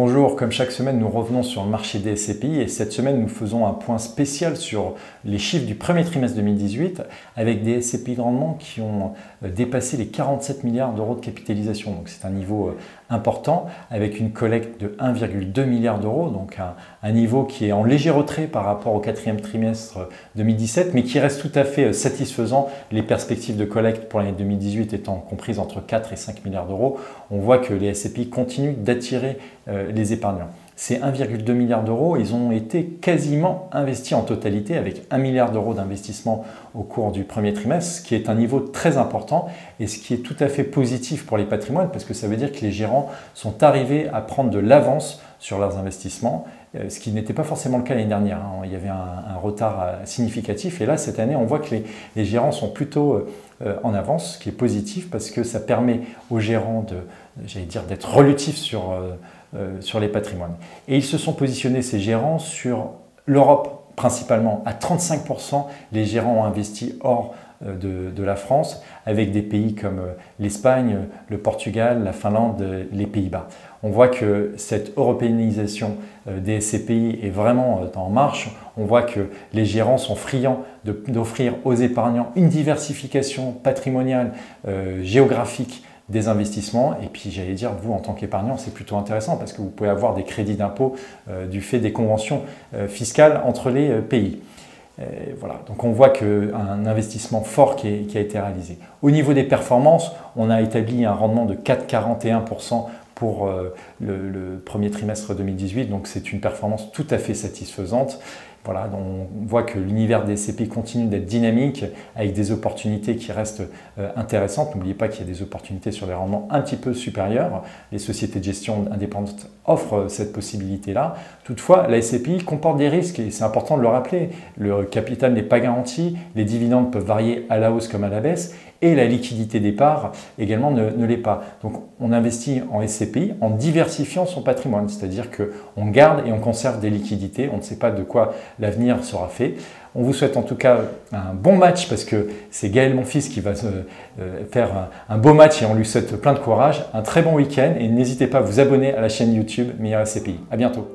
Bonjour, comme chaque semaine, nous revenons sur le marché des SCPI et cette semaine, nous faisons un point spécial sur les chiffres du premier trimestre 2018 avec des SCPI de rendement qui ont dépassé les 47 milliards d'euros de capitalisation. Donc c'est un niveau important avec une collecte de 1,2 milliard d'euros, donc un niveau qui est en léger retrait par rapport au quatrième trimestre 2017, mais qui reste tout à fait satisfaisant, les perspectives de collecte pour l'année 2018 étant comprises entre 4 et 5 milliards d'euros. On voit que les SCPI continuent d'attirer les épargnants. Ces 1,2 milliard d'euros, ils ont été quasiment investis en totalité avec 1 milliard d'euros d'investissement au cours du premier trimestre, ce qui est un niveau très important et ce qui est tout à fait positif pour les patrimoines parce que ça veut dire que les gérants sont arrivés à prendre de l'avance sur leurs investissements, ce qui n'était pas forcément le cas l'année dernière. Il y avait un retard significatif et là, cette année, on voit que les gérants sont plutôt en avance, ce qui est positif parce que ça permet aux gérants d'être relutifs sur les patrimoines. Et ils se sont positionnés, ces gérants, sur l'Europe principalement. À 35%, les gérants ont investi hors de la France, avec des pays comme l'Espagne, le Portugal, la Finlande, les Pays-Bas. On voit que cette européanisation des SCPI est vraiment en marche. On voit que les gérants sont friands d'offrir aux épargnants une diversification patrimoniale, géographique, des investissements et puis j'allais dire vous en tant qu'épargnant c'est plutôt intéressant parce que vous pouvez avoir des crédits d'impôt du fait des conventions fiscales entre les pays. Voilà, donc on voit qu'un investissement fort qui a été réalisé. Au niveau des performances, on a établi un rendement de 4,41% pour le premier trimestre 2018, donc c'est une performance tout à fait satisfaisante. Voilà, on voit que l'univers des SCPI continue d'être dynamique avec des opportunités qui restent intéressantes. N'oubliez pas qu'il y a des opportunités sur des rendements un petit peu supérieurs. Les sociétés de gestion indépendantes offrent cette possibilité-là. Toutefois, la SCPI comporte des risques et c'est important de le rappeler. Le capital n'est pas garanti, les dividendes peuvent varier à la hausse comme à la baisse et la liquidité des parts également ne l'est pas. Donc on investit en SCPI en diversifiant son patrimoine, c'est-à-dire qu'on garde et on conserve des liquidités, on ne sait pas de quoi l'avenir sera fait. On vous souhaite en tout cas un bon match parce que c'est Gaël mon fils qui va faire un beau match et on lui souhaite plein de courage, un très bon week-end et n'hésitez pas à vous abonner à la chaîne YouTube Meilleur SCPI. À bientôt.